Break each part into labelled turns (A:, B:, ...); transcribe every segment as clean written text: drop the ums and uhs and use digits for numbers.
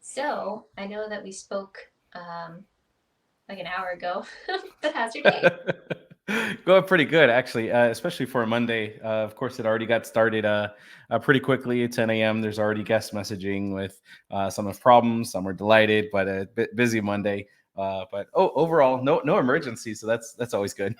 A: So I know that we spoke like an hour ago, but how's your day?
B: Going pretty good, actually, especially for a Monday. Of course, it already got started pretty quickly at 10 a.m. There's already guest messaging with some have problems, some are delighted, but a bit busy Monday. But overall, no emergency, so that's always good.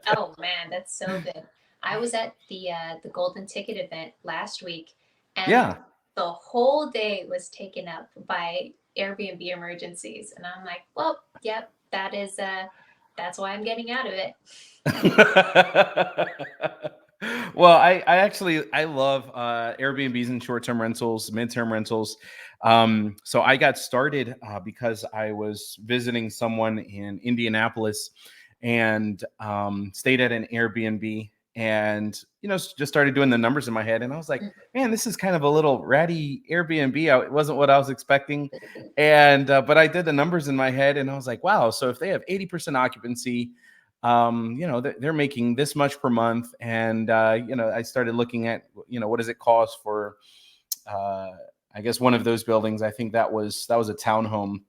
A: Oh man, that's so good. I was at the Golden Ticket event last week, and
B: Yeah.
A: the whole day was taken up by Airbnb emergencies, and I'm like, well, yep, that's why I'm getting out of it.
B: Well, I actually I love Airbnbs and short term rentals, midterm rentals. So I got started because I was visiting someone in Indianapolis and stayed at an Airbnb and just started doing the numbers in my head and I was like, man, this is kind of a little ratty Airbnb. It wasn't what I was expecting, and but I did the numbers in my head and I was like, wow. So if they have 80% occupancy, they're making this much per month, and I started looking at what does it cost for uh I guess one of those buildings. I think that was a townhome,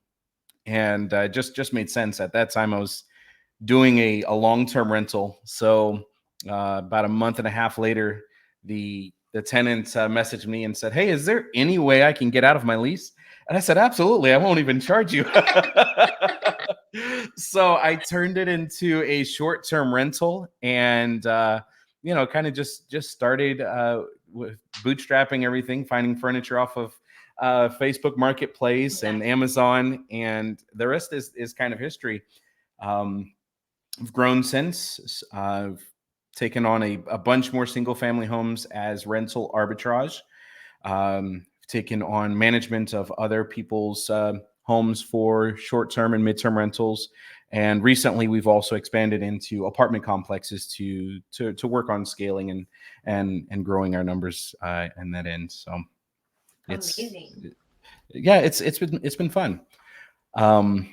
B: and just made sense. At that time I was doing a long-term rental, so about a month and a half later the tenant messaged me and said, hey, is there any way I can get out of my lease? And I said, absolutely, I won't even charge you. So I turned it into a short-term rental, and kind of just started with bootstrapping everything, finding furniture off of Facebook Marketplace and
A: Nice.
B: Amazon, and the rest is kind of history. um, I've grown since. I've taken on a bunch more single family homes as rental arbitrage. Taken on management of other people's homes for short term and midterm rentals. And recently, we've also expanded into apartment complexes to work on scaling and growing our numbers in that end. So it's
A: Amazing.
B: yeah, it's been fun. Um,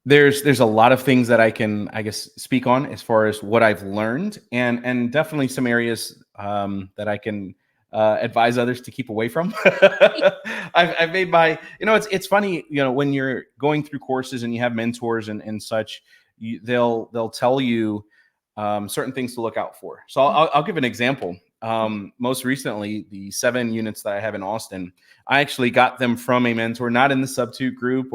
B: there's a lot of things that I can, I guess, speak on as far as what I've learned, and definitely some areas that I can advise others to keep away from. I've made my, it's funny, when you're going through courses and you have mentors and such, they'll tell you certain things to look out for. So I'll give an example. Most recently, the 7 units that I have in Austin, I actually got them from a mentor, not in the Subtute group,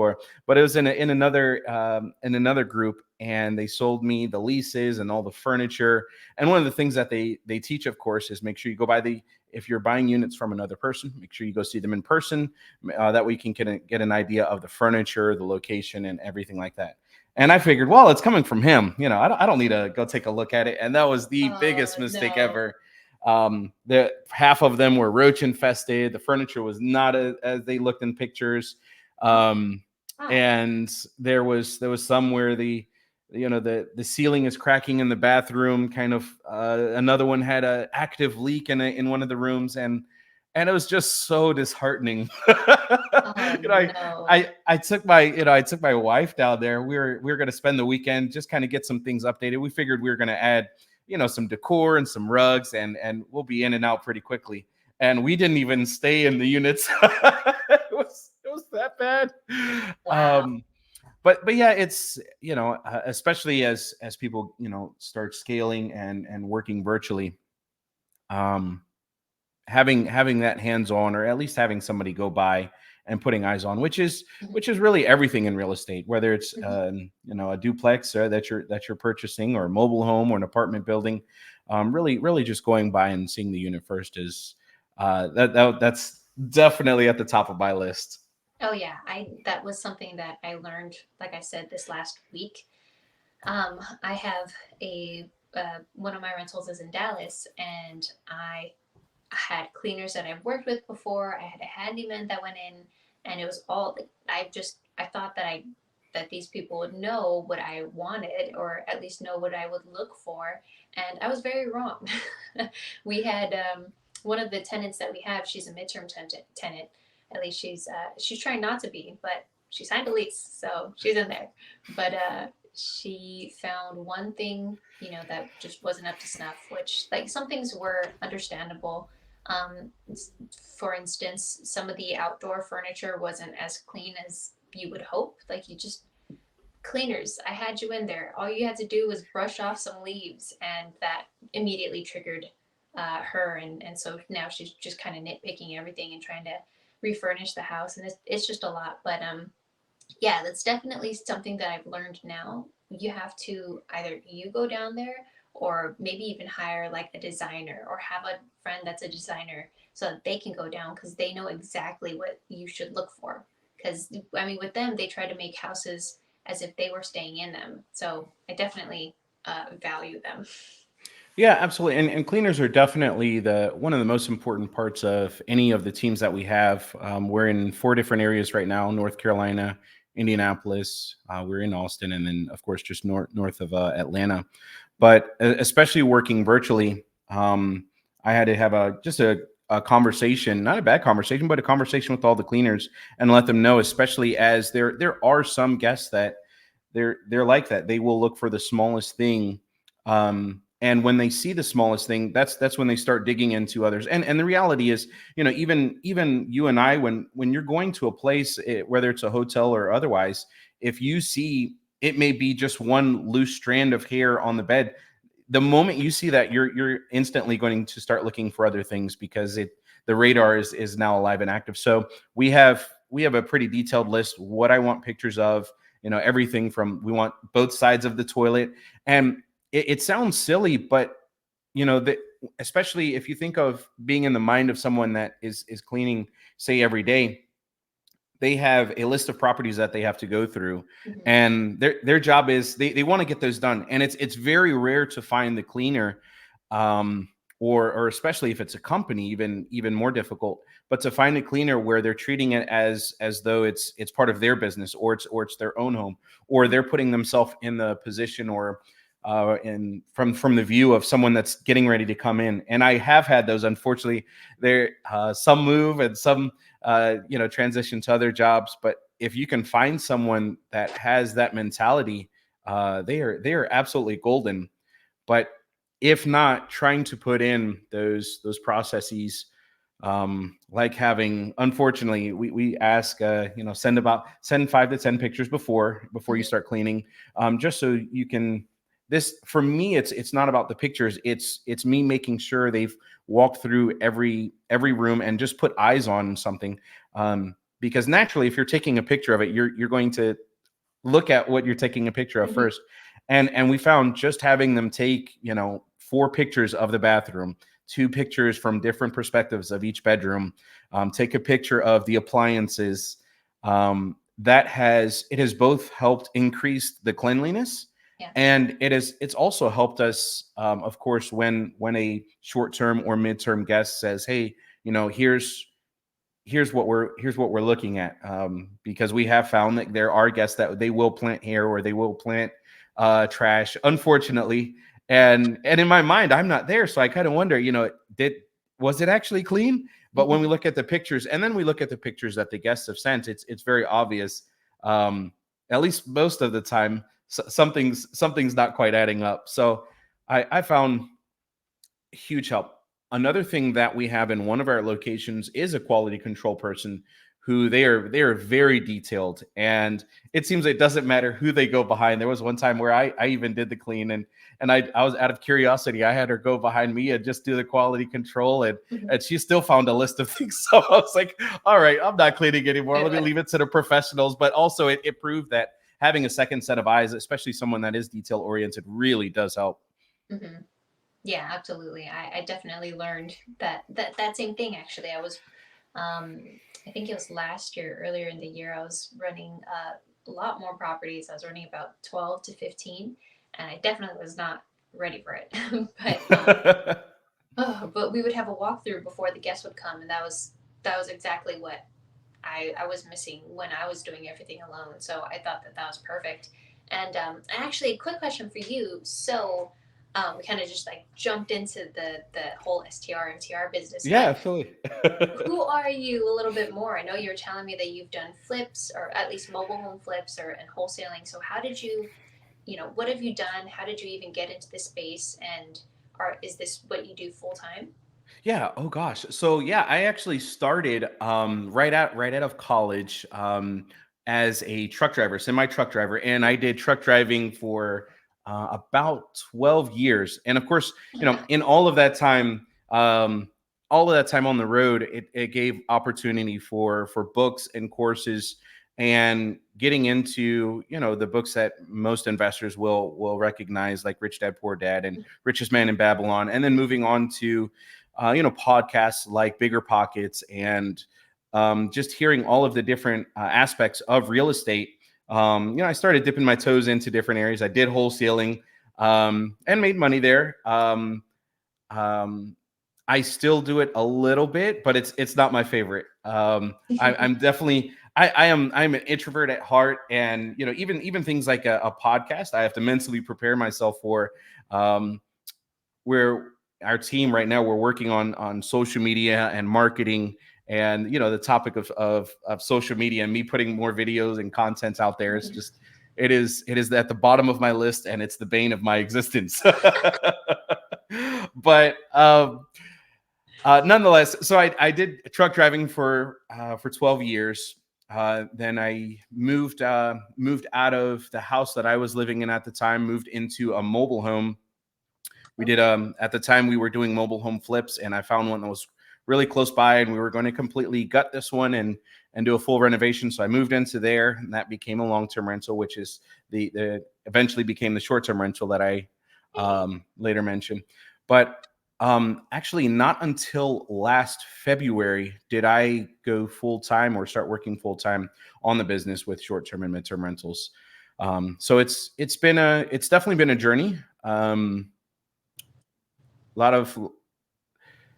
B: but it was in another group, and they sold me the leases and all the furniture. And one of the things that they teach, of course, is make sure you go by the if you're buying units from another person, make sure you go see them in person. That way you can get an idea of the furniture, the location, and everything like that. And I figured, well, it's coming from him. I don't need to go take a look at it. And that was the biggest
A: Oh
B: mistake
A: no.
B: ever. The half of them were roach infested. The furniture was not as they looked in pictures.
A: Oh
B: Um,
A: wow.
B: and there was some where the ceiling is cracking in the bathroom. Kind of another one had an active leak in one of the rooms, and it was just so disheartening.
A: Oh
B: you know, I,
A: no.
B: I took my wife down there. We were going to spend the weekend, just kind of get some things updated. We figured we were going to add some decor and some rugs, and we'll be in and out pretty quickly. And we didn't even stay in the units. It was that bad.
A: Wow.
B: But yeah, it's especially as people start scaling and working virtually. um having that hands on, or at least having somebody go by and putting eyes on, which is really everything in real estate, whether it's
A: Mhm.
B: a duplex that you're purchasing, or a mobile home, or an apartment building. Really just going by and seeing the unit first is that's definitely at the top of my list.
A: Oh yeah, I that was something that I learned, like I said, this last week. I have a one of my rentals is in Dallas, and I had cleaners that I've worked with before. I had a handyman that went in, and it was all I thought that these people would know what I wanted, or at least know what I would look for, and I was very wrong. We had one of the tenants that we have. She's a midterm tenant. At least she's trying not to be, but she signed a lease, so she's in there. But she found one thing, that just wasn't up to snuff. Which, like, some things were understandable, For instance, some of the outdoor furniture wasn't as clean as you would hope. Like you just cleaners, I had you in there. All you had to do was brush off some leaves, and that immediately triggered her. And so now she's just kind of nitpicking everything and trying to refurnish the house, and it's just a lot. But yeah, that's definitely something that I've learned now. You have to either you go down there or maybe even hire like a designer or have a friend that's a designer so that they can go down because they know exactly what you should look for. Because I mean, with them, they try to make houses as if they were staying in them. So I definitely value them.
B: Yeah, absolutely. And cleaners are definitely the one of the most important parts of any of the teams that we have. We're in four different areas right now: North Carolina, Indianapolis. We're in Austin, and then of course just north of Atlanta. But especially working virtually, I had to have a conversation, not a bad conversation, but a conversation with all the cleaners and let them know, especially as there are some guests that they're like that. They will look for the smallest thing, and when they see the smallest thing, that's when they start digging into others. And the reality is, even you and I, when you're going to a place, whether it's a hotel or otherwise, if you see it may be just one loose strand of hair on the bed, the moment you see that, you're instantly going to start looking for other things because the radar is now alive and active. So we have a pretty detailed list what I want pictures of, everything from, we want both sides of the toilet. And it sounds silly, but that, especially if you think of being in the mind of someone that is cleaning, say, every day, they have a list of properties that they have to go through,
A: Mm-hmm.
B: and their job is they want to get those done. And it's very rare to find the cleaner, um or especially if it's a company, even more difficult, but to find a cleaner where they're treating it as though it's part of their business, or it's their own home, or they're putting themselves in the position, or and from the view of someone that's getting ready to come in. And I have had those, unfortunately. There some move and some transition to other jobs. But if you can find someone that has that mentality, they are absolutely golden. But if not, trying to put in those processes, like having, unfortunately, we ask, send 5 to 10 pictures before you
A: Mm-hmm.
B: start cleaning, just so you can. This, for me, it's not about the pictures. It's me making sure they've walked through every room and just put eyes on something. Because naturally, if you're taking a picture of it, you're going to look at what you're taking a picture of
A: Mm-hmm.
B: first. And we found just having them take, 4 pictures of the bathroom, 2 pictures from different perspectives of each bedroom, take a picture of the appliances. It has both helped increase the cleanliness,
A: Yeah.
B: and it's also helped us, of course, when a short-term or midterm guest says, hey, here's what we're looking at, because we have found that there are guests that they will plant hair, or they will plant trash, unfortunately. And in my mind, I'm not there, so I kind of wonder, did was it actually clean? But when we
A: Mm-hmm.
B: look at the pictures, and then we look at the pictures that the guests have sent, it's very obvious, um, at least most of the time, something's not quite adding up. So I found huge help. Another thing that we have in one of our locations is a quality control person, who they are very detailed, and it seems it doesn't matter who they go behind. There was one time where I even did the clean, and I was, out of curiosity, I had her go behind me and just do the quality control, and
A: Mm-hmm.
B: and she still found a list of things. So I was like, all right, I'm not cleaning anymore. Let me
A: Yeah.
B: leave it to the professionals. But also, it proved that having a second set of eyes, especially someone that is detail oriented, really does help.
A: Mm-hmm. Yeah, absolutely. I definitely learned that same thing. Actually, um, I think it was last year, earlier in the year, I was running a lot more properties. I was running about 12 to 15, and I definitely was not ready for it. But we would have a walkthrough before the guests would come, and that was exactly what I was missing when I was doing everything alone. So I thought that was perfect. And actually, a quick question for you. So we kind of just like jumped into the whole STR MTR business,
B: Yeah,
A: but
B: absolutely.
A: who are you a little bit more? I know you were telling me that you've done flips, or at least mobile home flips, or and wholesaling. So how did you, what have you done? How did you even get into this space? And is this what you do full time?
B: Yeah. Oh gosh. So yeah, I actually started right out of college as a truck driver, semi truck driver, and I did truck driving for about 12 years. And of course, in all of that time on the road, it gave opportunity for books and courses and getting into the books that most investors will recognize, like Rich Dad Poor Dad and Richest Man in Babylon, and then moving on to podcasts like Bigger Pockets and just hearing all of the different aspects of real estate. I started dipping my toes into different areas. I did wholesaling and made money there. Um, I still do it a little bit, but it's not my favorite. I'm definitely I'm an introvert at heart, and even things like a podcast, I have to mentally prepare myself for. Um, where our team right now, we're working on social media and marketing, and the topic of social media and me putting more videos and contents out there is just it is at the bottom of my list, and it's the bane of my existence. But nonetheless, so I did truck driving for 12 years. Then I moved out of the house that I was living in at the time, moved into a mobile home. We did at the time we were doing mobile home flips, and I found one that was really close by, and we were going to completely gut this one and do a full renovation. So I moved into there, and that became a long-term rental, which is the eventually became the short-term rental that I later mentioned. But actually, not until last February did I go full time or start working full time on the business with short-term and midterm rentals. So it's definitely been a journey. A lot of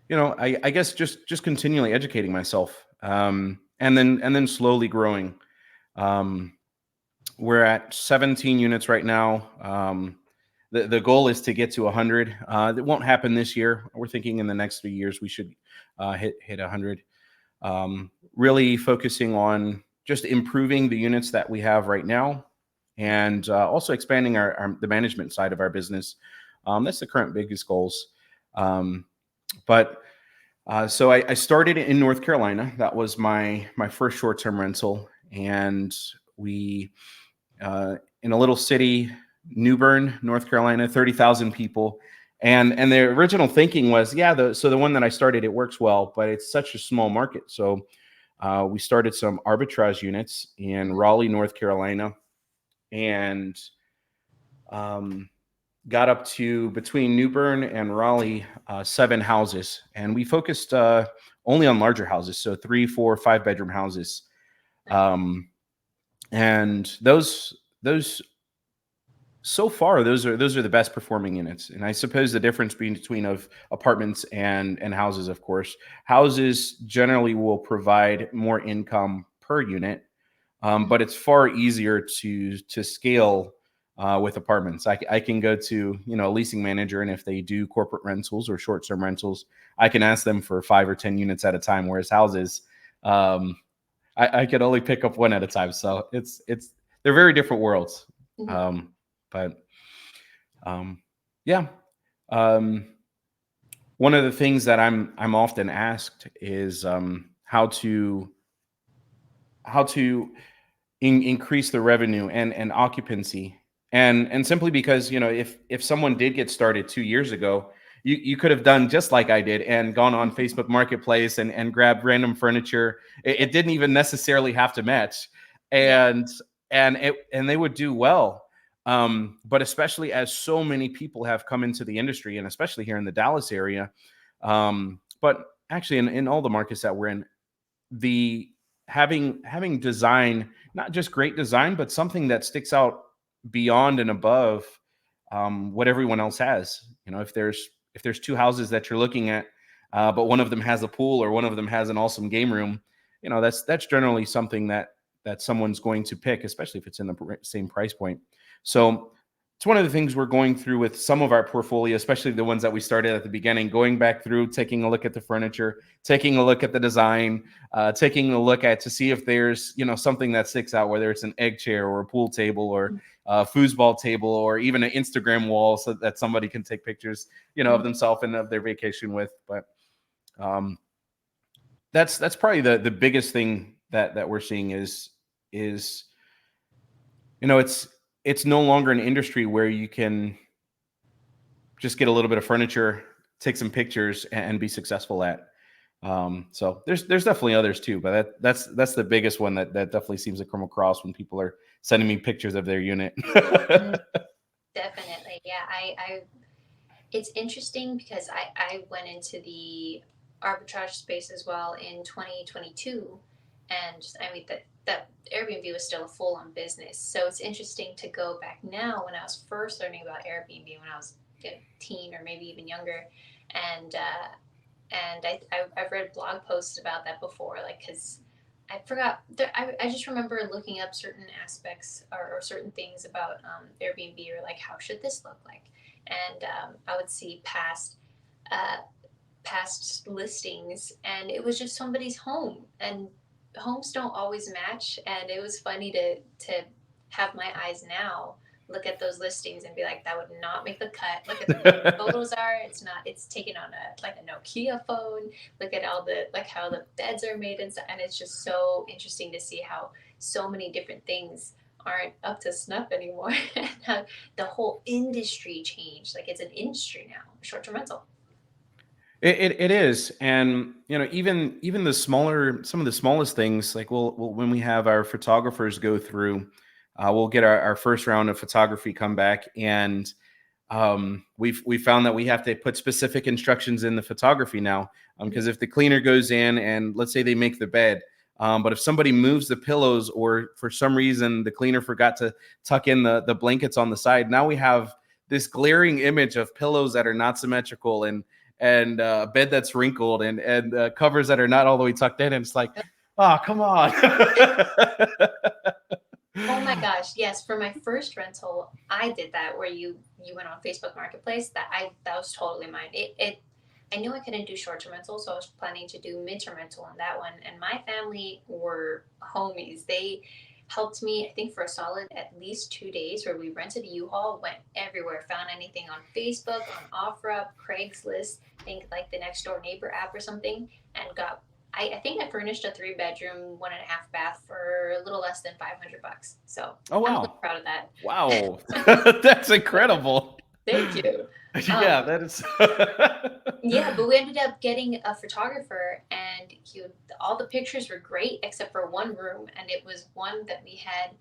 B: I guess just continually educating myself, and then slowly growing. um, we're at 17 units right now. The goal is to get to 100. It won't happen this year. We're thinking in the next 3 years we should hit 100. Really focusing on just improving the units that we have right now, and also expanding the management side of our business. That's the current biggest goals. Um, but so I started in North Carolina. That was my first short term rental, and we in a little city, New Bern, North Carolina, 30,000 people. And the original thinking was, yeah, the one that I started, it works well, but it's such a small market. So we started some arbitrage units in Raleigh, North Carolina, and um, got up to, between New Bern and Raleigh, 7 houses, and we focused only on larger houses, so 3, 4, 5 bedroom houses. Um, and those so far, those are the best performing units. And I suppose the difference between of apartments and houses, of course, houses generally will provide more income per unit, but it's far easier to scale with apartments. I can go to a leasing manager, and if they do corporate rentals or short term rentals, I can ask them for 5 or 10 units at a time. Whereas houses, um, I could only pick up one at a time. So it's they're very different worlds.
A: Mhm.
B: But yeah. Um, One of the things that I'm often asked is how to increase the revenue and occupancy, and simply because if someone did get started 2 years ago, you could have done just like I did and gone on Facebook Marketplace and grabbed random furniture. It didn't even necessarily have to match,
A: Yeah.
B: and they would do well. But especially as so many people have come into the industry, and especially here in the Dallas area, but actually in all the markets that we're in, the having design, not just great design, but something that sticks out beyond and above what everyone else has. If there's 2 houses that you're looking at, but one of them has a pool or one of them has an awesome game room, that's generally something that someone's going to pick, especially if it's in the same price point. So it's one of the things we're going through with some of our portfolio, especially the ones that we started at the beginning, going back through, taking a look at the furniture, taking a look at the design, taking a look at to see if there's something that sticks out, whether it's an egg chair or a pool table or a foosball table or even an Instagram wall, so that somebody can take pictures of themselves and of their vacation with. But That's probably the biggest thing that we're seeing is it's no longer an industry where you can just get a little bit of furniture, take some pictures, and be successful at. So there's definitely others too, but that's the biggest one that definitely seems to come across when people are sending me pictures of their unit.
A: Mm, definitely. Yeah. It's interesting because I went into the arbitrage space as well in 2022. And I mean, that Airbnb was still a full on business. So it's interesting to go back now when I was first learning about Airbnb when I was a teen or maybe even younger. And, I've read blog posts about that before, like, because I forgot. I just remember looking up certain aspects or certain things about Airbnb or like how should this look like, and I would see uh, past listings, and it was just somebody's home, and homes don't always match, and it was funny to have my eyes now look at those listings and be like that would not make the cut. Look at the way the photos are. It's not. It's taken on a like a Nokia phone. Look at all the like how the beds are made and stuff, and it's just so interesting to see how so many different things aren't up to snuff anymore. And how the whole industry changed. Like it's an industry now, short-term rental.
B: It is, and even the smaller, some of the smallest things, like we'll when we have our photographers go through, we'll get our first round of photography come back, and we found that we have to put specific instructions in the photography now, because if the cleaner goes in and let's say they make the bed, but if somebody moves the pillows or for some reason the cleaner forgot to tuck in the blankets on the side, now we have this glaring image of pillows that are not symmetrical and a bed that's wrinkled and covers that are not all the way tucked in, and it's like, oh, come on.
A: Oh my gosh, yes. For my first rental, I did that where you went on Facebook Marketplace. That was totally mine. It I knew I couldn't do short-term rental, so I was planning to do midterm rental on that one. And my family were homies. They helped me, I think, for a solid at least 2 days where we rented a U-Haul, went everywhere, found anything on Facebook, on OfferUp, Craigslist, I think like the next door neighbor app or something, and got I think I furnished a 3 bedroom, 1.5 bath for a little less than $500. So
B: Oh
A: I'm really
B: wow,
A: proud of that.
B: wow, that's incredible.
A: Thank you.
B: Yeah,
A: Um,
B: that is.
A: yeah, but we ended up getting a photographer, and all the pictures were great except for one room, and it was one that we had.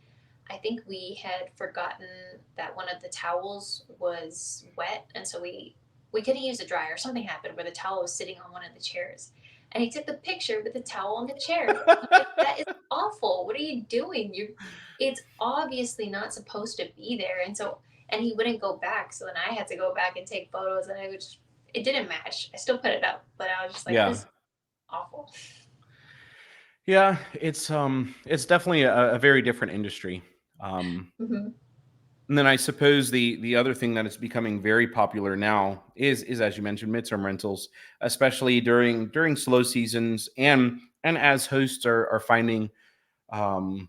A: I think we had forgotten that one of the towels was wet, and so we couldn't use the dryer. Something happened where the towel was sitting on one of the chairs, and he took the picture with the towel on the chair. I'm like, that is awful. What are you doing? It's obviously not supposed to be there, and he wouldn't go back. So then I had to go back and take photos, and it didn't match. I still put it up, but I was just like,
B: Yeah,
A: this is awful.
B: yeah, it's definitely a very different industry. Um,
A: Hmm.
B: and then I suppose the other thing that is becoming very popular now is as you mentioned, midterm rentals, especially during slow seasons, and as hosts are finding um,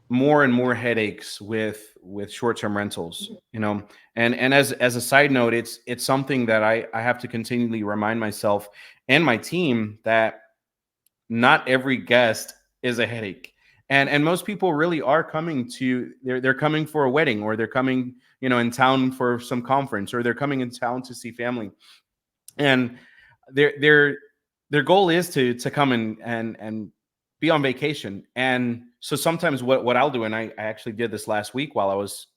B: more and more headaches with short-term rentals, and as a side note, it's something that I have to continually remind myself and my team that not every guest is a headache, and most people really are coming to they're coming for a wedding, or they're coming in town for some conference, or they're coming in town to see family, and their their goal is to come and be on vacation. And so sometimes what I'll do, and I actually did this last week while I was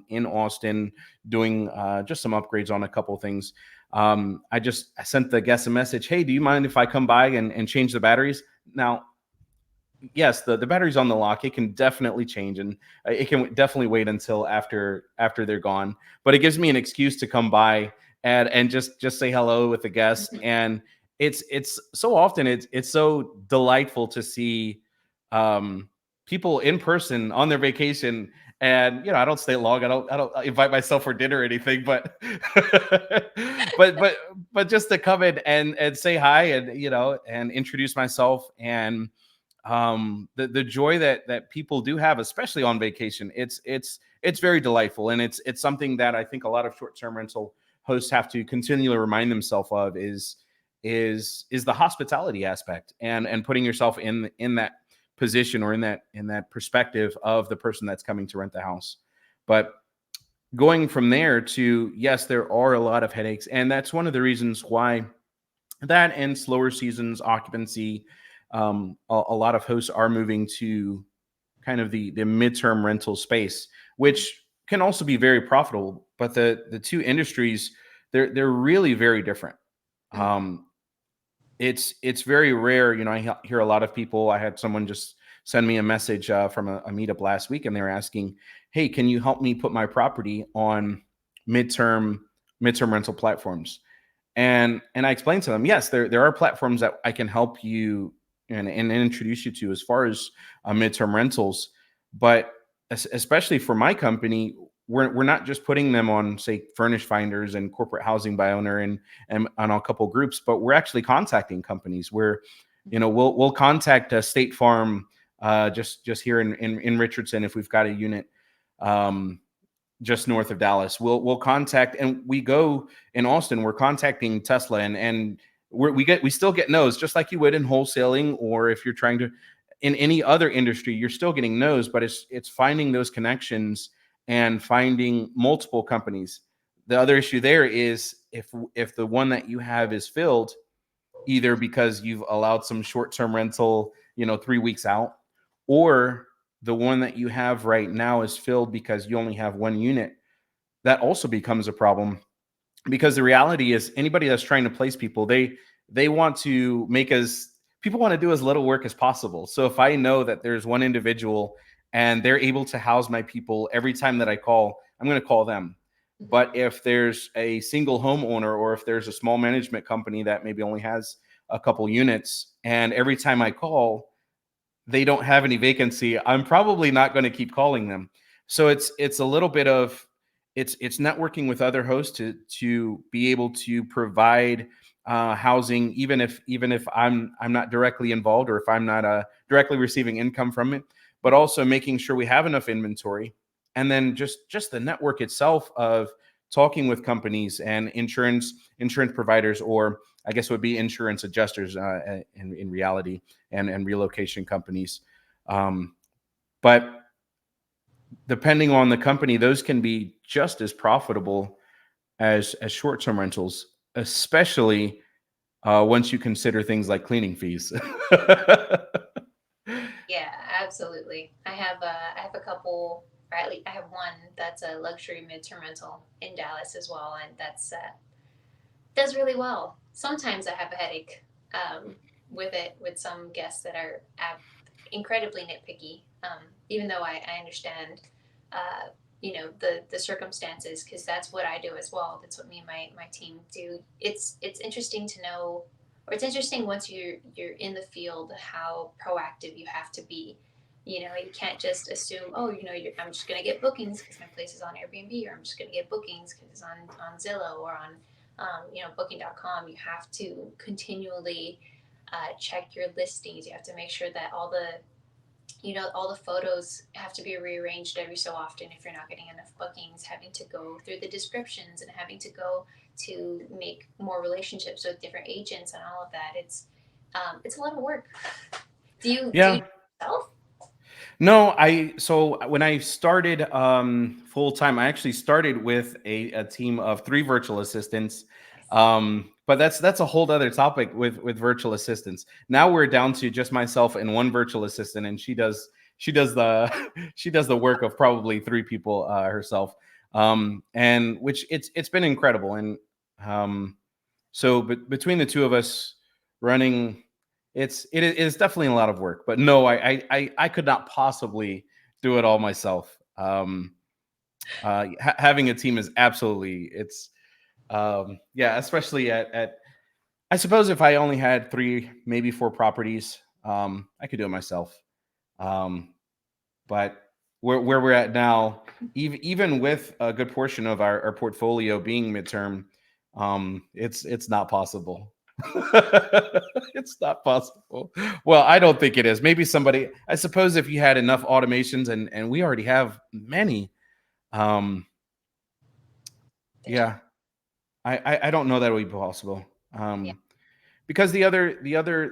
B: in Austin doing just some upgrades on a couple of things. I sent the guest a message, hey, do you mind if I come by and change the batteries? Now, yes, the battery's on the lock, it can definitely change, and it can definitely wait until after they're gone, but it gives me an excuse to come by and just say hello with the guest.
A: Hmm.
B: And it's so often it's so delightful to see um people in person on their vacation. And I don't stay long, I don't invite myself for dinner or anything, but but just to come in and say hi, and and introduce myself, and the joy that people do have, especially on vacation, it's very delightful. And it's something that I think a lot of short-term rental hosts have to continually remind themselves of, is the hospitality aspect, and putting yourself in that position, or in that perspective of the person that's coming to rent the house. But going from there to, yes, there are a lot of headaches, and that's one of the reasons why that and slower seasons occupancy, a lot of hosts are moving to kind of the midterm rental space, which can also be very profitable. But the two industries, they're really very different.
A: Mm-hmm.
B: um it's very rare. I hear a lot of people. I had someone just send me a message from a meetup last week, and they were asking, hey, can you help me put my property on midterm midterm rental platforms? And I explained to them, yes, there are platforms that I can help you and introduce you to as far as midterm rentals. But especially for my company, we're not just putting them on, say, Furnish Finders and Corporate Housing by Owner and on a couple groups, but we're actually contacting companies where, we'll contact a State Farm, just here in Richardson, if we've got a unit. Just north of Dallas. We'll contact, and we go in Austin. We're contacting Tesla, and we still get no's, just like you would in wholesaling, or if you're trying to in any other industry, you're still getting no's. But it's finding those connections and finding multiple companies. The other issue there is, if the one that you have is filled, either because you've allowed some short-term rental, 3 weeks out, or the one that you have right now is filled because you only have one unit, that also becomes a problem. Because the reality is, anybody that's trying to place people, they want to make as people want to do as little work as possible. So if I know that there's one individual and they're able to house my people every time that I call, I'm going to call them.
A: Mm-hmm.
B: But if there's a single homeowner, or if there's a small management company that maybe only has a couple units, and every time I call they don't have any vacancy, I'm probably not going to keep calling them. So it's a little bit of, it's networking with other hosts to be able to provide housing, even if I'm not directly involved, or if I'm not directly receiving income from it, but also making sure we have enough inventory. And then just the network itself of talking with companies and insurance providers, or I guess it would be insurance adjusters in reality, and relocation companies. Um, but depending on the company, those can be just as profitable as short-term rentals, especially once you consider things like cleaning fees.
A: Yeah, absolutely. I have a couple, or at least I have one that's a luxury midterm rental in Dallas as well, and that's does really well. Sometimes I have a headache with it, with some guests that are incredibly nitpicky. Even though I understand, the circumstances, because that's what I do as well. That's what me and my team do. It's interesting to know, or it's interesting once you're in the field, how proactive you have to be. You can't just assume, oh, I'm just gonna get bookings because my place is on Airbnb, or I'm just gonna get bookings because it's on Zillow or on booking.com. You have to continually check your listings. You have to make sure that all the photos have to be rearranged every so often if you're not getting enough bookings, having to go through the descriptions and having to go to make more relationships with different agents and all of that. It's a lot of work. Do you
B: Yeah.
A: yourself?
B: No, so when I started full time, I actually started with a team of three virtual assistants.
A: Nice.
B: But that's a whole other topic with virtual assistants. Now we're down to just myself and one virtual assistant, and she does the she does the work of probably three people herself. And which it's been incredible. And so, but between the two of us running, it is definitely a lot of work. But no, I could not possibly do it all myself. Having a team is absolutely, it's yeah, especially at I suppose if I only had three, maybe four properties, I could do it myself. Um, but where we're at now, even with a good portion of our portfolio being midterm, it's not possible. It's not possible. Well, I don't think it is. Maybe somebody, I suppose, if you had enough automations, and we already have many. Um,
A: There's
B: yeah, I don't know that it would be possible.
A: Yeah.
B: because the other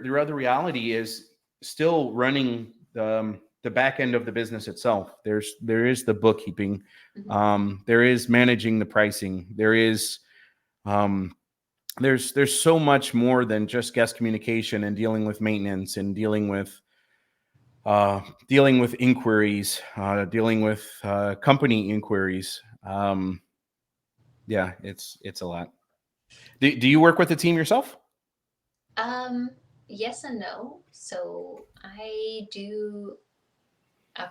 B: reality is still running the back end of the business itself. There is the bookkeeping,
A: Mhm.
B: there is managing the pricing, um, there's so much more than just guest communication and dealing with maintenance and uh, dealing with inquiries, dealing with company inquiries. Yeah, it's a lot. Do you work with the team yourself?
A: Um, yes and no. So I do a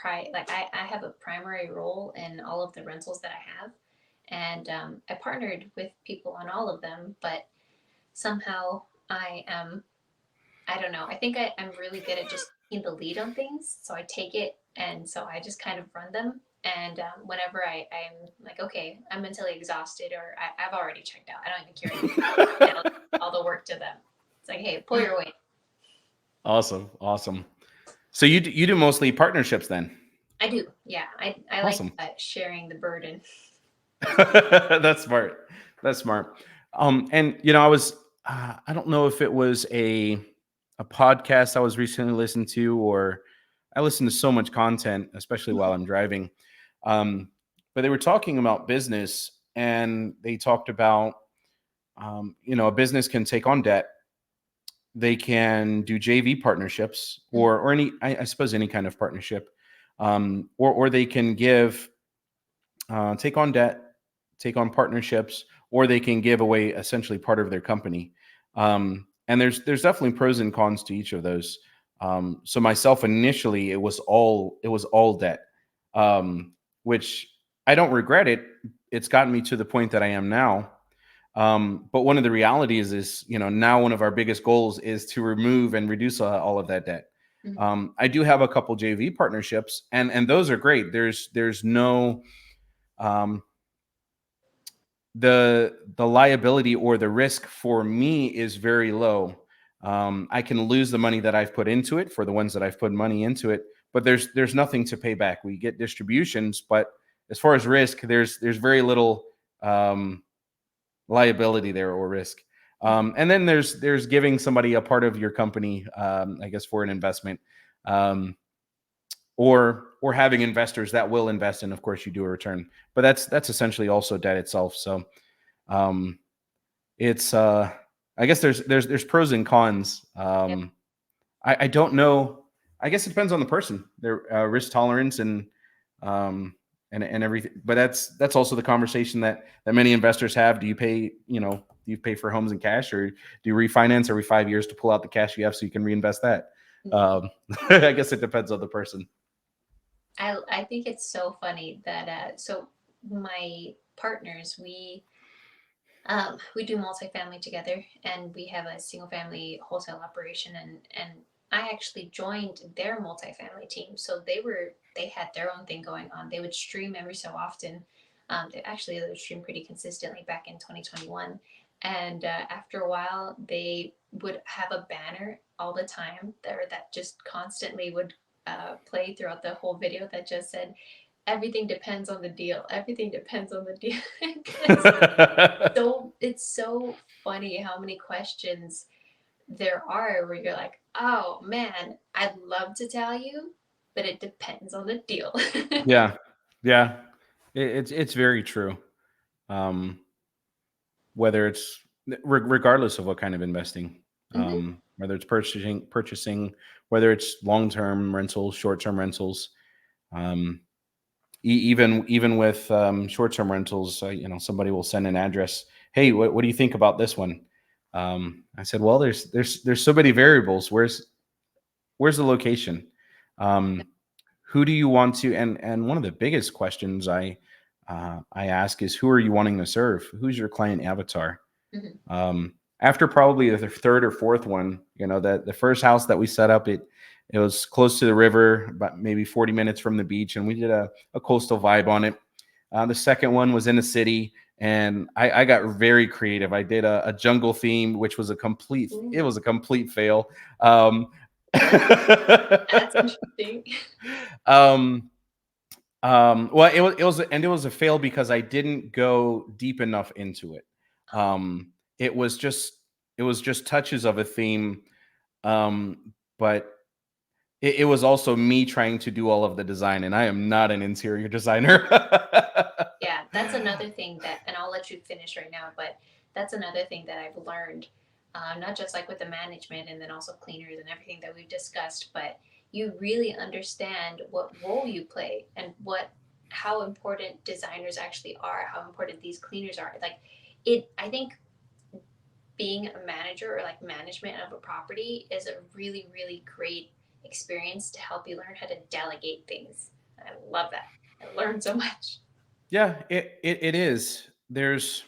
A: I have a primary role in all of the rentals that I have, and I partnered with people on all of them, but somehow I am, I don't know. I think I'm really good at just taking the lead on things. So I take it, and so I just kind of run them. And whenever I'm like, okay, I'm mentally exhausted, or I've already checked out, I don't even care anymore. I delegate all the work to them. It's like, hey, pull your weight.
B: Awesome, awesome. So you do mostly partnerships then?
A: I do, yeah. I like
B: Awesome.
A: sharing the burden.
B: That's smart. That's smart. And I don't know if it was a podcast I was recently listened to, or I listen to so much content, especially while I'm driving. Um, but they were talking about business, and they talked about a business can take on debt. They can do JV partnerships,
A: Mhm.
B: or any, I suppose, any kind of partnership, or they can take on debt, take on partnerships, or they can give away essentially part of their company. And there's definitely pros and cons to each of those. So myself, initially, it was all debt, um, which I don't regret it. It's gotten me to the point that I am now. But one of the realities is, now one of our biggest goals is to remove and reduce all of that debt.
A: Mhm.
B: I do have a couple JV partnerships, and those are great. There's no um, the liability or the risk for me is very low. I can lose the money that I've put into it for the ones that I've put money into it, but there's nothing to pay back. We get distributions, but as far as risk, there's very little um, liability there or risk. And then there's giving somebody a part of your company, I guess, for an investment. Um, or having investors that will invest, and of course you do a return, but that's essentially also debt itself. So um, it's I guess there's pros and cons.
A: Yep.
B: I don't know. I guess it depends on the person, their risk tolerance um, and everything. But that's also the conversation that many investors have. Do you pay for homes in cash, or do you refinance every 5 years to pull out the cash you have so you can reinvest that?
A: Mhm.
B: Um, I guess it depends on the person.
A: I think it's so funny that so my partners, we do multifamily together, and we have a single family wholesale operation, and I actually joined their multifamily team. So they had their own thing going on. They would stream every so often. They would stream pretty consistently back in 2021. And after a while, they would have a banner all the time there that just constantly would play throughout the whole video that just said, everything depends on the deal. Everything depends on the deal. It's so funny how many questions there are where you're like, oh man, I'd love to tell you, but it depends on the deal.
B: Yeah, yeah, it's very true. Um, whether it's regardless of what kind of investing,
A: Hmm.
B: whether it's purchasing, whether it's long-term rentals, short-term rentals, um, even with short-term rentals, somebody will send an address. Hey, what do you think about this one? I said, well, there's so many variables. Where's the location? Um, who do you want to? And one of the biggest questions I ask is, who are you wanting to serve? Who's your client avatar?
A: Hmm.
B: After probably the third or fourth one, that the first house that we set up, it was close to the river, about maybe 40 minutes from the beach, and we did a coastal vibe on it. The second one was in a city, and I got very creative. I did a jungle theme, which was it
A: Ooh,
B: was a complete fail. Um,
A: that's interesting.
B: um, well, it was a fail because I didn't go deep enough into it.
A: Oh,
B: It was just it was just touches of a theme, but it was also me trying to do all of the design, and I am not an interior designer.
A: Yeah, that's another thing that, and I'll let you finish right now, but that's another thing that I've learned, not just like with the management and then also cleaners and everything that we've discussed, but you really understand what role you play and what how important designers actually are, how important these cleaners are. Like I think being a manager or like management of a property is a really, really great experience to help you learn how to delegate things. I love that. I learned so much.
B: Yeah, it is. There's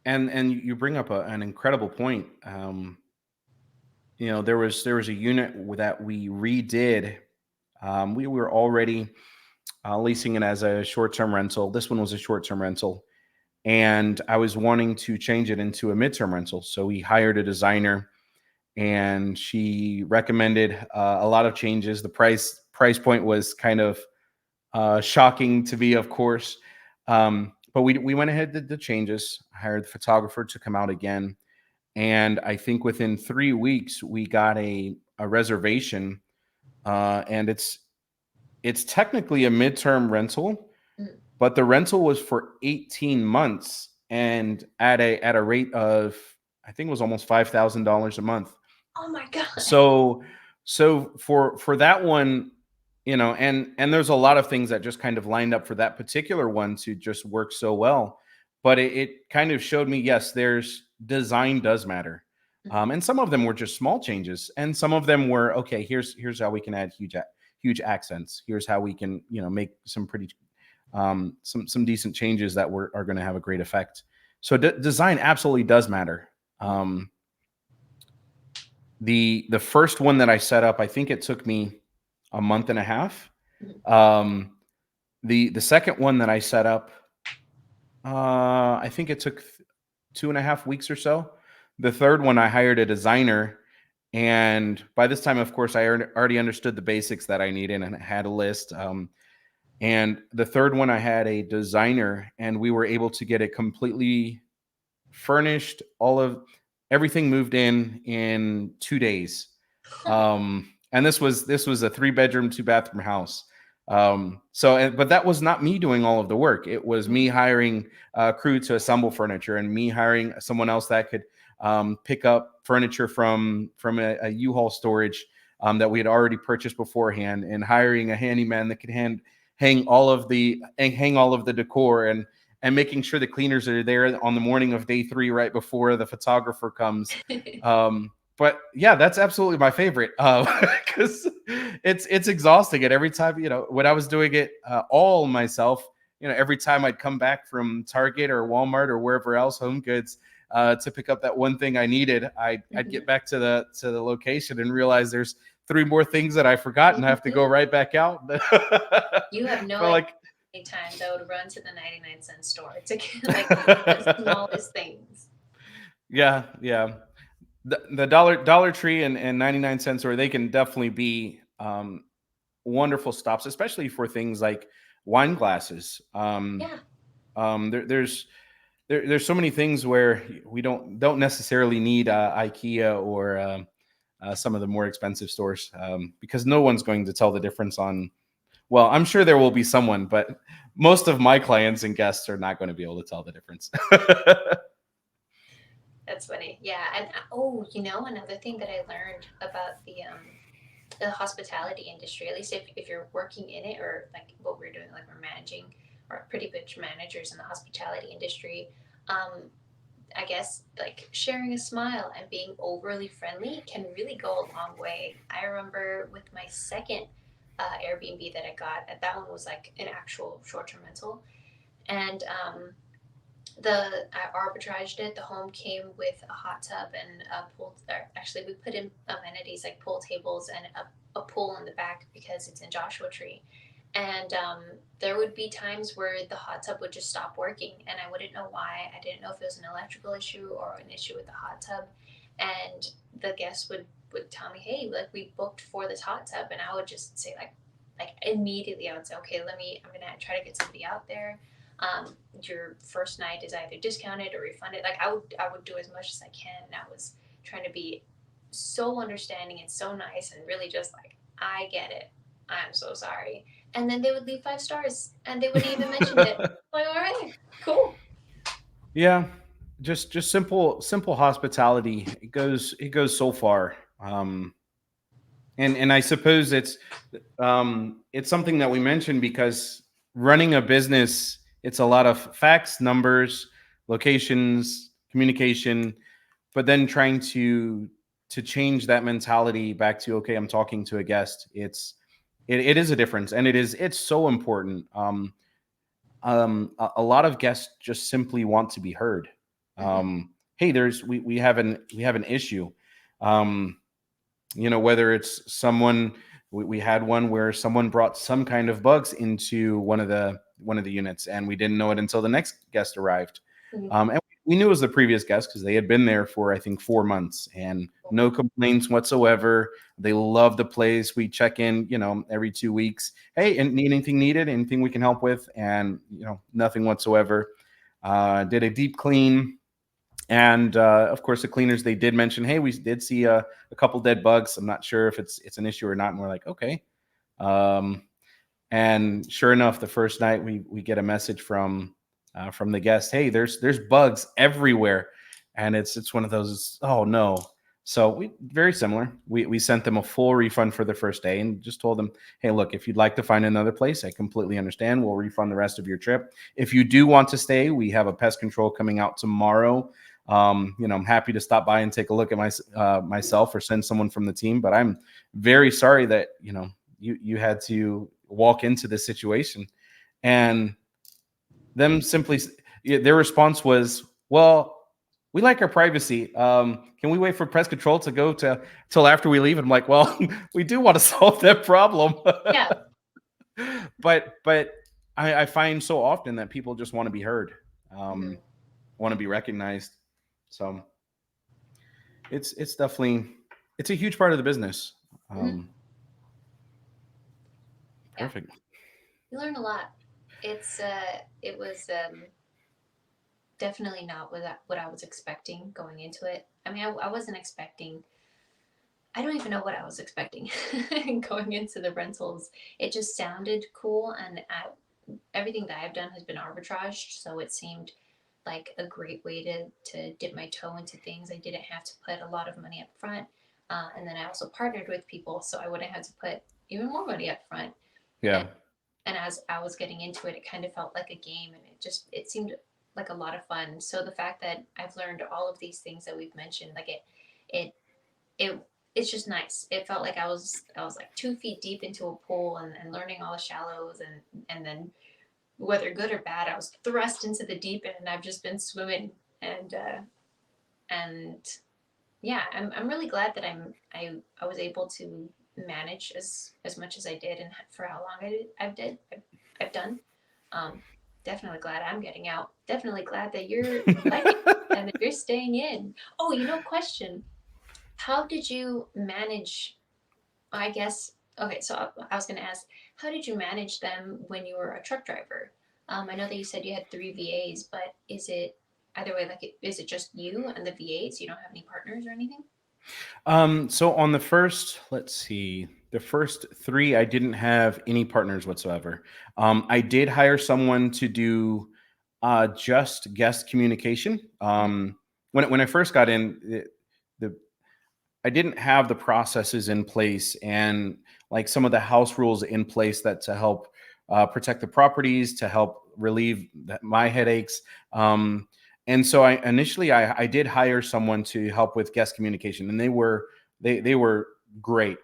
B: and you bring up an incredible point. There was a unit that we redid. We were already leasing it as a short-term rental. This one was a short-term rental, and I was wanting to change it into a midterm rental. So we hired a designer, and she recommended a lot of changes. The price point was kind of shocking to me, of course. But we went ahead, did the changes, hired the photographer to come out again, and I think within 3 weeks we got a reservation, and it's technically a midterm rental,
A: Mm.
B: but the rental was for 18 months and at a rate of, I think it was almost $5,000 a month.
A: Oh my God.
B: So for that one, and there's a lot of things that just kind of lined up for that particular one to just work so well. But it kind of showed me, yes, there's design does matter.
A: Mhm.
B: And some of them were just small changes, and some of them were okay. Here's how we can add huge accents. Here's how we can make some pretty some decent changes that are going to have a great effect. So design absolutely does matter. Um, the first one that I set up, I think it took me a month and a half.
A: Mhm.
B: Um, the second one that I set up, I think it took 2.5 weeks or so. The third one, I hired a designer, and by this time, of course, I already understood the basics that I needed and had a list. And the third one, I had a designer, and we were able to get it completely furnished, all of everything moved in 2 days. And this was a 3 bedroom, 2 bathroom house. But that was not me doing all of the work. It was me
A: Mhm.
B: hiring a crew to assemble furniture, and me hiring someone else that could pick up furniture from a U-Haul storage that we had already purchased beforehand, and hiring a handyman that could hang all of the decor, and making sure the cleaners are there on the morning of day 3 right before the photographer comes. But yeah, that's absolutely my favorite, because it's exhausting. And every time, when I was doing it all myself, every time I'd come back from Target or Walmart or wherever else, Home Goods, to pick up that one thing I needed, I'd get
A: Mhm.
B: back to the location and realize there's 3 more things that I forgot, and I have to go
A: Mhm.
B: right back out.
A: You have no
B: Felt
A: idea
B: like
A: how many times I would run to the 99-cent store to get like the smallest things.
B: yeah, yeah. The Dollar Tree and 99 cents, or they can definitely be wonderful stops, especially for things like wine glasses.
A: Yeah.
B: There's so many things where we don't necessarily need IKEA or some of the more expensive stores, because no one's going to tell the difference on. Well, I'm sure there will be someone, but most of my clients and guests are not going to be able to tell the difference.
A: That's funny. Yeah, and oh, another thing that I learned about the hospitality industry, at least if you're working in it or like what we're doing, like we're managing or pretty much managers in the hospitality industry, um, I guess like sharing a smile and being overly friendly can really go a long way. I remember with my second Airbnb that I got, that one was like an actual short-term rental, and I arbitraged it. The home came with a hot tub and a pool. Or actually, we put in amenities like pool tables and a pool in the back because it's in Joshua Tree. And there would be times where the hot tub would just stop working, and I wouldn't know why. I didn't know if it was an electrical issue or an issue with the hot tub. And the guests would tell me, "Hey, like we booked for this hot tub," and I would just say like immediately I would say, "Okay, I'm gonna try to get somebody out there. Your first night is either discounted or refunded." Like I would do as much as I can. And I was trying to be so understanding and so nice and really just like, I get it. I'm so sorry. And then they would leave 5 stars and they wouldn't even mention it. Like, all right, cool.
B: Yeah, just simple hospitality. It goes so far. And I suppose it's something that we mentioned because running a business, it's a lot of facts, numbers, locations, communication, but then trying to change that mentality back to, okay, I'm talking to a guest. It is a difference, and it's so important. A lot of guests just simply want to be heard.
A: Mm-hmm.
B: Hey, we have an issue. Um, whether it's someone, we had one where someone brought some kind of bugs into one of the units, and we didn't know it until the next guest arrived.
A: Mm-hmm.
B: And we knew it was the previous guest because they had been there for, I think, 4 months, and no complaints whatsoever. They love the place. We check in, every 2 weeks. Hey, and anything needed, anything we can help with, and nothing whatsoever. Did a deep clean, and of course, the cleaners, they did mention, hey, we did see a couple dead bugs. I'm not sure if it's an issue or not. And we're like, okay. Um, and sure enough, the first night we get a message from the guest, hey, there's bugs everywhere, and it's one of those. Oh no. So we very similar. We sent them a full refund for the first day and just told them, hey, look, if you'd like to find another place, I completely understand. We'll refund the rest of your trip. If you do want to stay, we have a pest control coming out tomorrow. I'm happy to stop by and take a look at myself or send someone from the team. But I'm very sorry that you had to walk into this situation. And them simply, their response was, well, we like our privacy. Can we wait for pest control to go to till after we leave? And I'm like, well, we do want to solve that problem.
A: Yeah.
B: but I find so often that people just want to be heard,
A: Mm-hmm.
B: want to be recognized. So it's definitely, it's a huge part of the business.
A: Mm-hmm.
B: Um,
A: Yeah.
B: Perfect.
A: You learn a lot. It was definitely not what I was expecting going into it. I mean, I wasn't expecting. I don't even know what I was expecting going into the rentals. It just sounded cool, and everything that I've done has been arbitraged, so it seemed like a great way to dip my toe into things. I didn't have to put a lot of money up front, and then I also partnered with people, so I wouldn't have to put even more money up front. And
B: Yeah.
A: and as I was getting into it, it kind of felt like a game, and it seemed like a lot of fun. So the fact that I've learned all of these things that we've mentioned, like it it it's just nice. It felt like I was like 2 feet deep into a pool and learning all the shallows, and then whether good or bad, I was thrust into the deep end and I've just been swimming, and yeah, I'm really glad that I was able to manage as much as I did and for how long I've done. Um, Definitely glad I'm getting out. Definitely glad that you're liking it and that you're staying in. Oh, question. How did you manage? I guess okay. So I was going to ask, how did you manage them when you were a truck driver? I know that you said you had 3 VAs, but is it either way? Like, is it just you and the VAs? You don't have any partners or anything?
B: So on let's see, the first three, I didn't have any partners whatsoever. I did hire someone to do just guest communication. When I first got in, the I didn't have the processes in place and like some of the house rules in place that to help protect the properties, to help relieve my headaches. And so I did hire someone to help with guest communication, and they were great.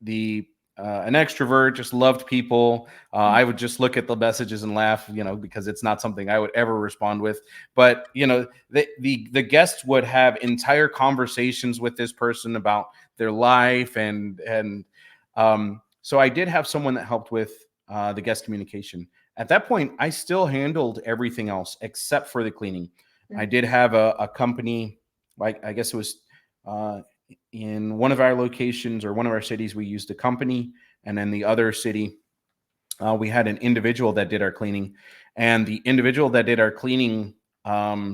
B: The An extrovert, just loved people. I would just look at the messages and laugh, because it's not something I would ever respond with. But the guests would have entire conversations with this person about their life, and so I did have someone that helped with the guest communication. At that point, I still handled everything else except for the cleaning. I
A: Mm-hmm.
B: did have a company, like I guess it was in one of our locations or one of our cities, we used a company, and then the other city, we had an individual that did our cleaning, and the individual that did our cleaning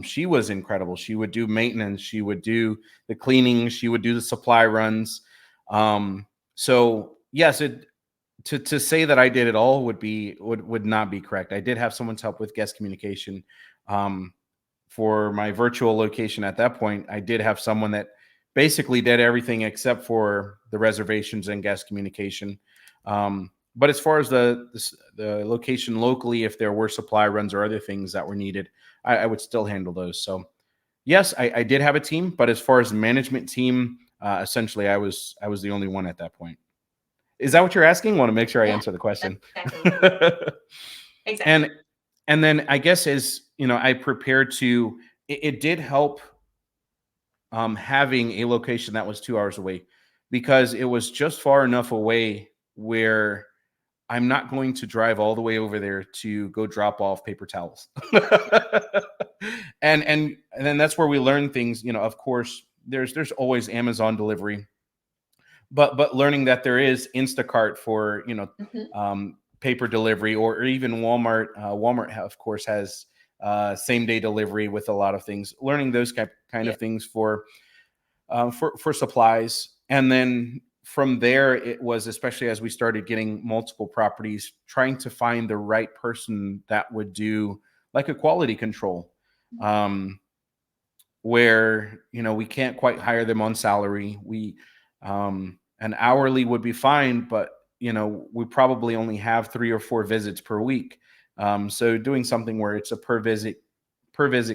B: She was incredible. She would do maintenance, she would do the cleaning, she would do the supply runs. So yes, it to say that I did it all would not be correct. I did have someone's help with guest communication. Um, for my virtual location at that point, I did have someone that basically did everything except for the reservations and guest communication. But as far as the location locally, if there were supply runs or other things that were needed, I would still handle those. So yes, I did have a team, but as far as the management team, essentially I was the only one at that point. Is that what you're asking? Want to make sure I
A: Yeah,
B: answer the
A: that's
B: question.
A: exactly what.
B: and
A: Exactly.
B: and then I guess as I prepared to. It did help having a location that was 2 hours away because it was just far enough away where I'm not going to drive all the way over there to go drop off paper towels. And then that's where we learn things. Of course, there's always Amazon delivery, but learning that there is Instacart for
A: Hmm.
B: paper delivery, or even Walmart. Walmart, of course, has same day delivery with a lot of things. Learning those kind
A: Yeah.
B: of things for supplies, and then from there it was, especially as we started getting multiple properties, trying to find the right person that would do like a quality control. Um, where we can't quite hire them on salary. We an hourly would be fine, but we probably only have 3 or 4 visits per week. So doing something where it's a per visit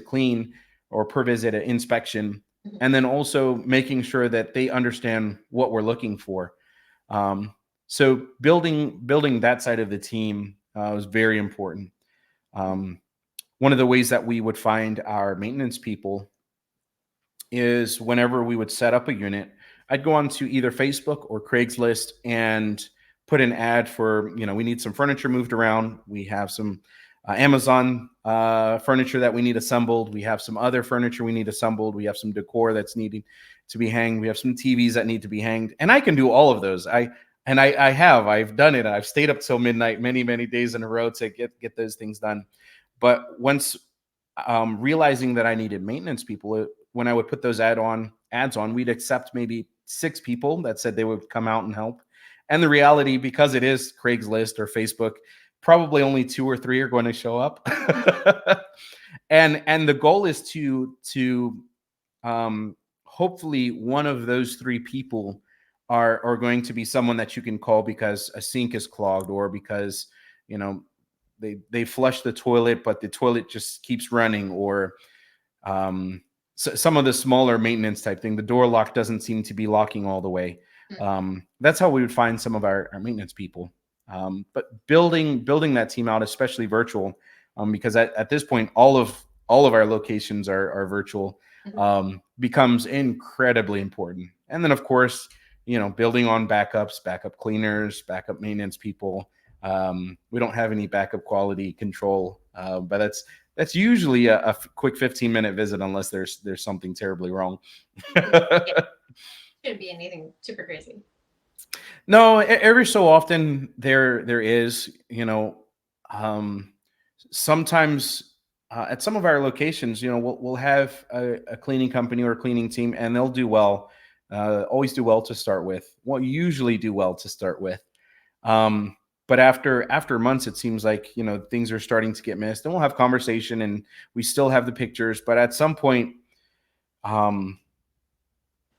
B: clean, or per visit inspection,
A: Hmm.
B: and then also making sure that they understand what we're looking for. um, so building that side of the team was very important. um, One of the ways that we would find our maintenance people is whenever we would set up a unit, I'd go on to either Facebook or Craigslist and put an ad for, we need some furniture moved around. We have some Amazon furniture that we need assembled. We have some other furniture we need assembled. We have some decor that's needing to be hanged. We have some TVs that need to be hanged. And I can do all of those. I've done it. I've stayed up till midnight many, many days in a row to get those things done. But once realizing that I needed maintenance people, when I would put those ads on, we'd accept maybe 6 people that said they would come out and help. And the reality, because it is Craigslist or Facebook, probably only 2 or 3 are going to show up. And the goal is to hopefully one of those 3 people are going to be someone that you can call because a sink is clogged, or because you know they flush the toilet but the toilet just keeps running, or um, some of the smaller maintenance type thing, the door lock doesn't seem to be locking all the way. That's how we would find some of our maintenance people. But building that team out, especially virtual, because at this point all of our locations are virtual,
A: Hmm.
B: becomes incredibly important. And then of course, building on backup cleaners, backup maintenance people. We don't have any backup quality control, but that's usually a quick 15-minute visit, unless there's something terribly wrong.
A: Yeah. Shouldn't be anything super crazy.
B: No, every so often there is, um, sometimes at some of our locations, we'll have a cleaning company or a cleaning team, and they'll do well. Always do well to start with. Well, usually do well to start with. Um, but after months, it seems like things are starting to get missed, and we'll have conversation, and we still have the pictures. But at some point, um,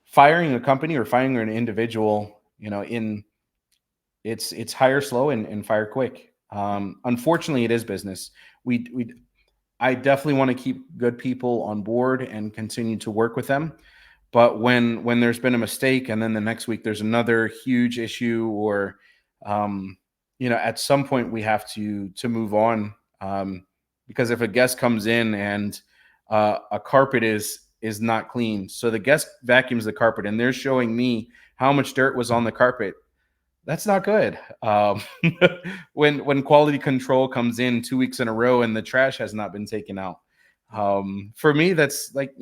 B: firing a company or firing an individual, in it's hire slow and fire quick. Unfortunately, it is business. We I definitely want to keep good people on board and continue to work with them. But when there's been a mistake, and then the next week there's another huge issue, or um, at some point we have to move on, because if a guest comes in and a carpet is not clean, so the guest vacuums the carpet and they're showing me how much dirt was on the carpet, that's not good. When quality control comes in 2 weeks in a row and the trash has not been taken out, for me that's like,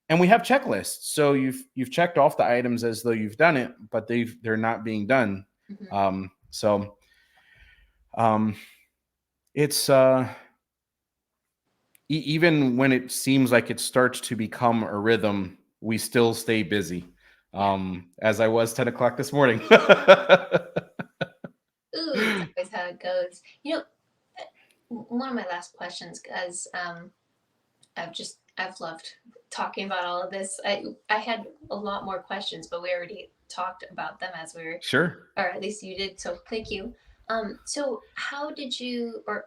B: and we have checklists. So you've checked off the items as though you've done it, but they're not being done.
A: Hmm.
B: So um, it's even when it seems like it starts to become a rhythm, we still stay busy.
A: Yeah.
B: As I was 10 o'clock this morning.
A: Ooh, that's always how it goes. One of my last questions, because I've loved talking about all of this. I had a lot more questions, but we already talked about them as we were,
B: Sure.
A: or at least you did. So thank you. So how did you, or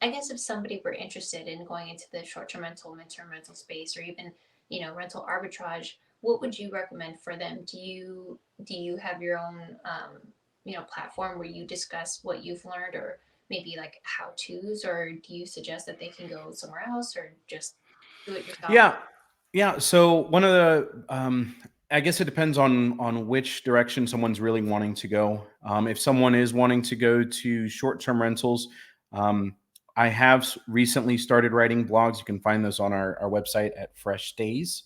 A: I guess if somebody were interested in going into the short-term rental, midterm rental space, or even rental arbitrage, what would you recommend for them? Do you have your own platform where you discuss what you've learned, or maybe like how tos, or do you suggest that they can go somewhere else or just do it yourself?
B: Yeah. Yeah. So one of the, I guess it depends on which direction someone's really wanting to go. If someone is wanting to go to short-term rentals, um, I have recently started writing blogs. You can find those on our website at Fresh Stays.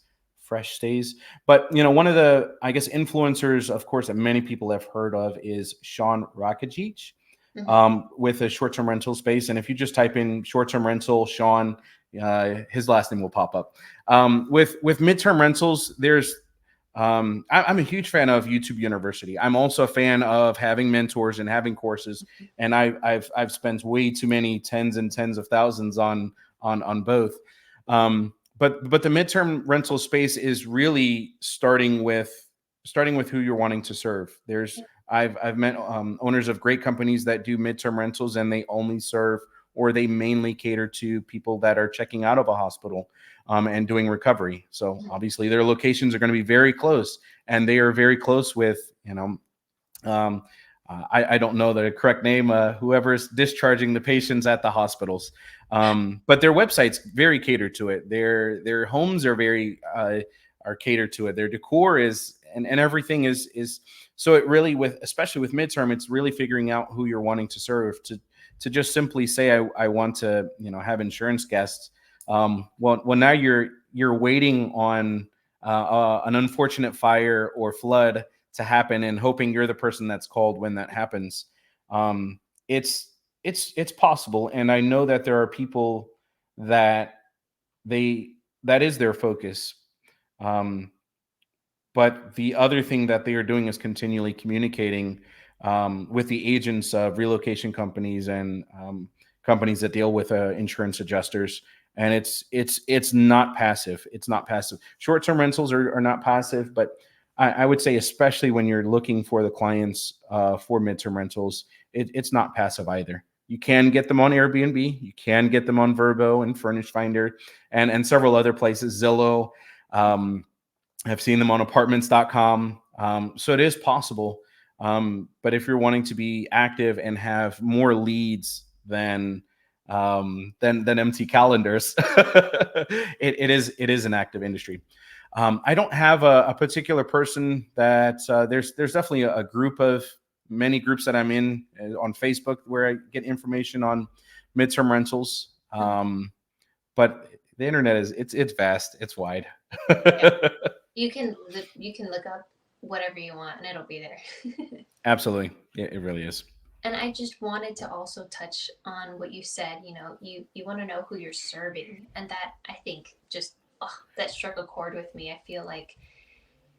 B: But one of the, I guess, influencers, of course, that many people have heard of is Sean Rakajich,
A: Mm-hmm.
B: with a short-term rental space. And if you just type in short-term rental Sean, his last name will pop up. With midterm rentals, I'm a huge fan of YouTube University. I'm also a fan of having mentors and having courses, and I've spent way too many tens and tens of thousands on both. But the midterm rental space is really starting with who you're wanting to serve. I've met owners of great companies that do midterm rentals, and they only serve, or they mainly cater to people that are checking out of a hospital, and doing recovery. So obviously their locations are going to be very close, and they are very close with, um, I don't know the correct name, whoever's discharging the patients at the hospitals. But their website's very catered to it. Their homes are very are catered to it. Their decor is, and everything is. So it really, especially with midterm, it's really figuring out who you're wanting to serve. To just simply say I want to have insurance guests. Well, now you're waiting on an unfortunate fire or flood to happen, and hoping you're the person that's called when that happens. Um, it's it's possible, and I know that there are people that they that is their focus. Um, but the other thing that they are doing is continually communicating, with the agents of relocation companies and companies that deal with insurance adjusters. And it's not passive. It's not passive. Short-term rentals are not passive, but I would say, especially when you're looking for the clients for midterm rentals, it's not passive either. You can get them on Airbnb. You can get them on Verbo and Furnish Finder, and several other places, Zillow. Um, I've seen them on apartments.com. So it is possible. But if you're wanting to be active and have more leads than empty calendars, it is an active industry. I don't have a particular person that there's definitely a group of many groups that I'm in on Facebook where I get information on midterm rentals. But the internet it's vast, it's wide.
A: Yeah, you can look up whatever you want and it'll be there.
B: Absolutely. It really is.
A: And I just wanted to also touch on what you said. You want to know who you're serving, and that I think just that struck a chord with me. I feel like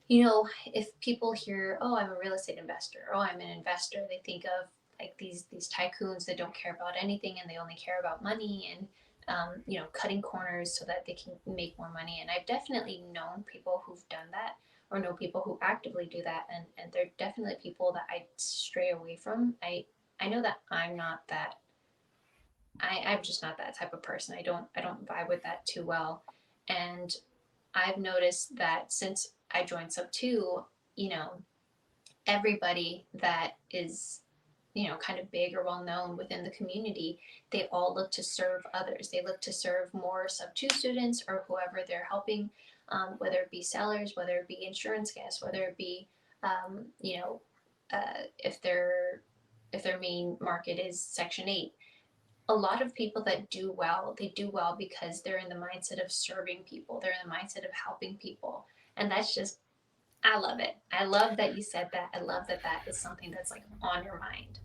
A: if people hear, "Oh, I'm a real estate investor," "Oh, I'm an investor," they think of like these tycoons that don't care about anything and they only care about money and cutting corners so that they can make more money. And I've definitely known people who've done that, or know people who actively do that, and they're definitely people that I stray away from. I know that I'm not that. I'm just not that type of person. I don't vibe with that too well, and I've noticed that since I joined Sub 2, you know, everybody that is, kind of big or well known within the community, they all look to serve others. They look to serve more Sub 2 students or whoever they're helping, whether it be sellers, whether it be insurance guests, whether it be, um, you know, if their main market is Section 8. A lot of people that do well, they do well because they're in the mindset of serving people. They're in the mindset of helping people. And that's just, I love it. I love that you said that. I love that that is something that's like on your mind.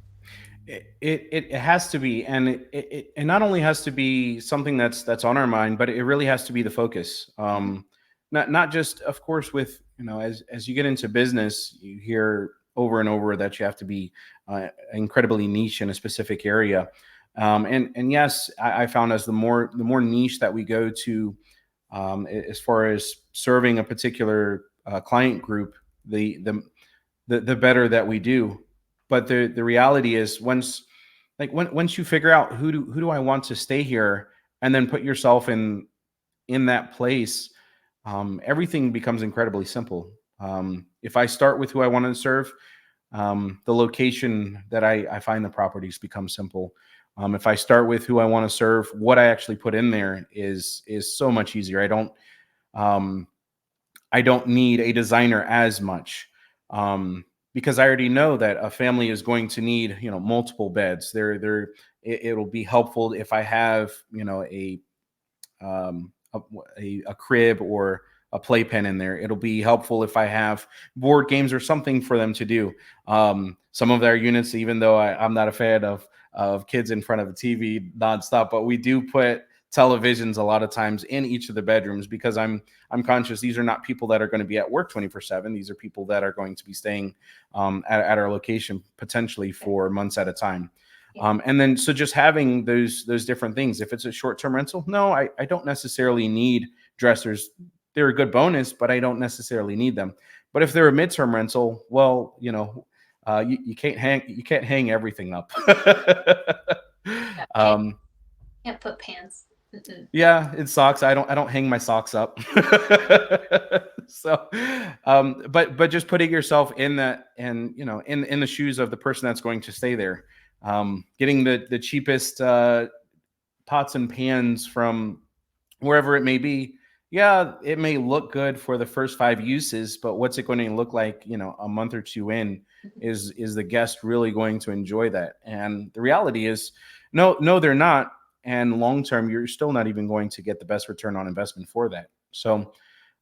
B: It has to be, and it not only has to be something that's on our mind, but it really has to be the focus.
A: Mhm.
B: Not just, of course, with as you get into business, you hear over and over that you have to be incredibly niche in a specific area. And yes, I found as the more niche that we go to, as far as serving a particular client group, the the the better that we do. But the reality is, once you figure out who do I want to stay here, and then put yourself in that place, everything becomes incredibly simple. If I start with who I want to serve, the location that I find the properties become simple. If I start with who I want to serve, what I actually put in there is so much easier. Um, I don't need a designer as much, because I already know that a family is going to need multiple beds. It'll be helpful if I have um, a crib or a playpen in there. It'll be helpful if I have board games or something for them to do. Some of their units, even though I'm not a fan of kids in front of a TV nonstop, but we do put televisions a lot of times in each of the bedrooms, because I'm conscious these are not people that are going to be at work 24/7. These are people that are going to be staying at our location potentially
A: Right.
B: for months at a time.
A: Yeah.
B: And then, so just having those different things. If it's a short-term rental, no, I don't necessarily need dressers. They're a good bonus, but I don't necessarily need them. But if they're a midterm rental, well, you can't hang everything up.
A: Yeah.
B: um,
A: Can't put pants. Mm-mm.
B: yeah, it socks. I don't hang my socks up. So, but just putting yourself in that, and in the shoes of the person that's going to stay there, getting the cheapest pots and pans from wherever it may be. Yeah, it may look good for the first 5 uses, but what's it going to look like, a month or two in?
A: Mhm.
B: Is the guest really going to enjoy that? And the reality is, no, no, they're not. And long term, you're still not even going to get the best return on investment for that. So,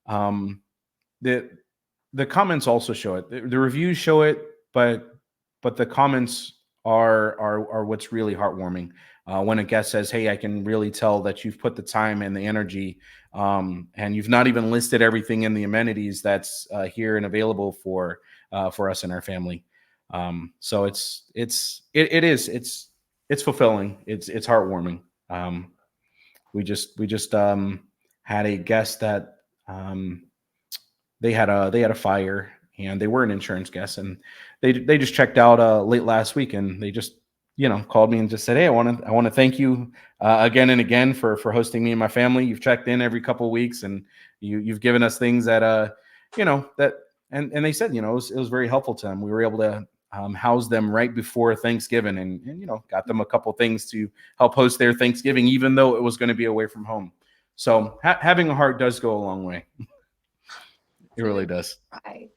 B: um, the the comments also show it. The reviews show it, but the comments are what's really heartwarming. When a guest says, "Hey, I can really tell that you've put the time and the energy, and you've not even listed everything in the amenities that's here and available for us and our family." So it's fulfilling. It's heartwarming. Um, we just had a guest that um, they had a fire, and they were an insurance guest, and they just checked out late last week, and they just called me and just said, "Hey, I want to thank you again and again for hosting me and my family. You've checked in every couple of weeks, and you've given us things that that." And they said, it was very helpful to them. We were able to house them right before Thanksgiving, and got them a couple things to help host their Thanksgiving, even though it was going to be away from home. So having a heart does go a long way. It
A: I'm
B: really
A: gonna
B: does.
A: cry.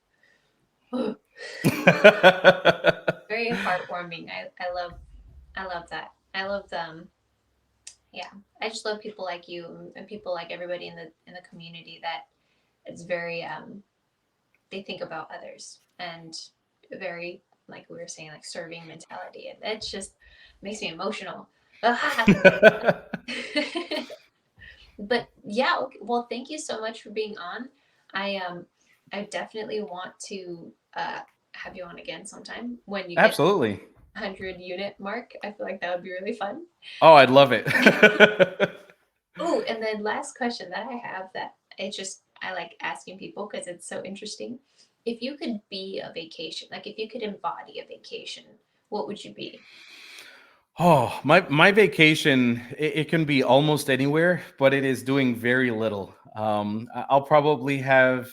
A: Very heartwarming. I love that. I love them. Yeah. I just love people like you and people like everybody in the community that it's very they think about others and very, like we were saying, like serving mentality, and it just makes me emotional. But yeah, okay. Well, thank you so much for being on. I definitely want to have you on again sometime when you get
B: Absolutely.
A: 100 unit mark. I feel like that would be really fun.
B: Oh, I'd love it.
A: Oh, and then last question that I have, that it's just I like asking people because it's so interesting. If you could be a vacation, like if you could embody a vacation, what would you be?
B: Oh, my vacation, it can be almost anywhere, but it is doing very little. I'll probably have,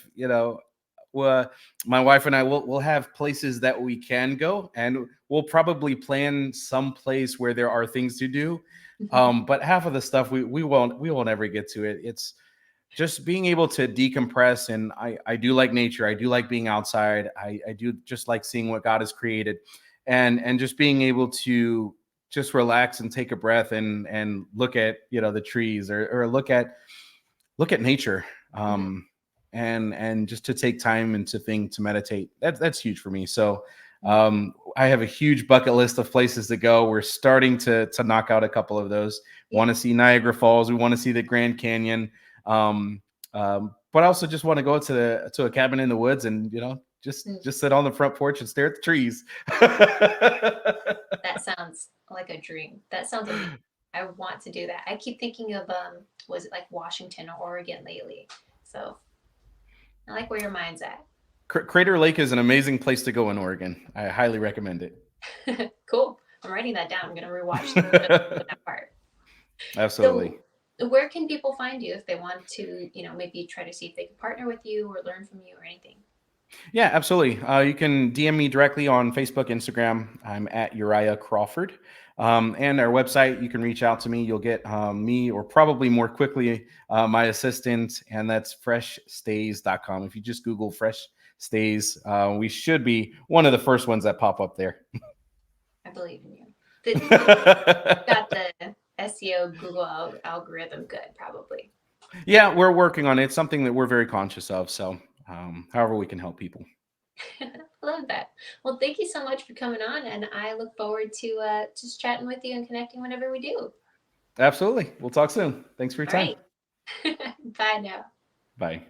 B: well, my wife and I will have places that we can go, and we'll probably plan some place where there are things to do. But half of the stuff we won't ever get to it. It's just being able to decompress, and I do like nature. I do like being outside. I do just like seeing what God has created, and just being able to just relax and take a breath, and look at the trees, or look at nature,
A: Mhm.
B: and just to take time and to think, to meditate. That's huge for me. So I have a huge bucket list of places to go. We're starting to knock out a couple of those. Want to see Niagara Falls. We want to see the Grand Canyon. But I also just want to go to a cabin in the woods and
A: Mm,
B: just sit on the front porch and stare at the trees.
A: that sounds like a dream. That sounds amazing. I want to do that. I keep thinking of was it like Washington or Oregon lately? So I like where your mind's at.
B: Crater Lake is an amazing place to go in Oregon. I highly recommend it.
A: Cool. I'm writing that down. I'm gonna rewatch that part.
B: Absolutely.
A: So where can people find you if they want to, maybe try to see if they can partner with you or learn from you or anything?
B: Yeah, absolutely. You can DM me directly on Facebook, Instagram. I'm at Uriah Crawford. And our website, you can reach out to me. You'll get me, or probably more quickly, my assistant, and that's freshstays.com. If you just Google Fresh Stays, we should be one of the first ones that pop up there.
A: I believe in you. Got the SEO Google algorithm good, probably.
B: Yeah, we're working on it. It's something that we're very conscious of. So, however we can help people.
A: Love that. Well, thank you so much for coming on, and I look forward to just chatting with you and connecting whenever we do.
B: Absolutely. We'll talk soon. Thanks for your
A: All
B: time.
A: right. Bye now.
B: Bye.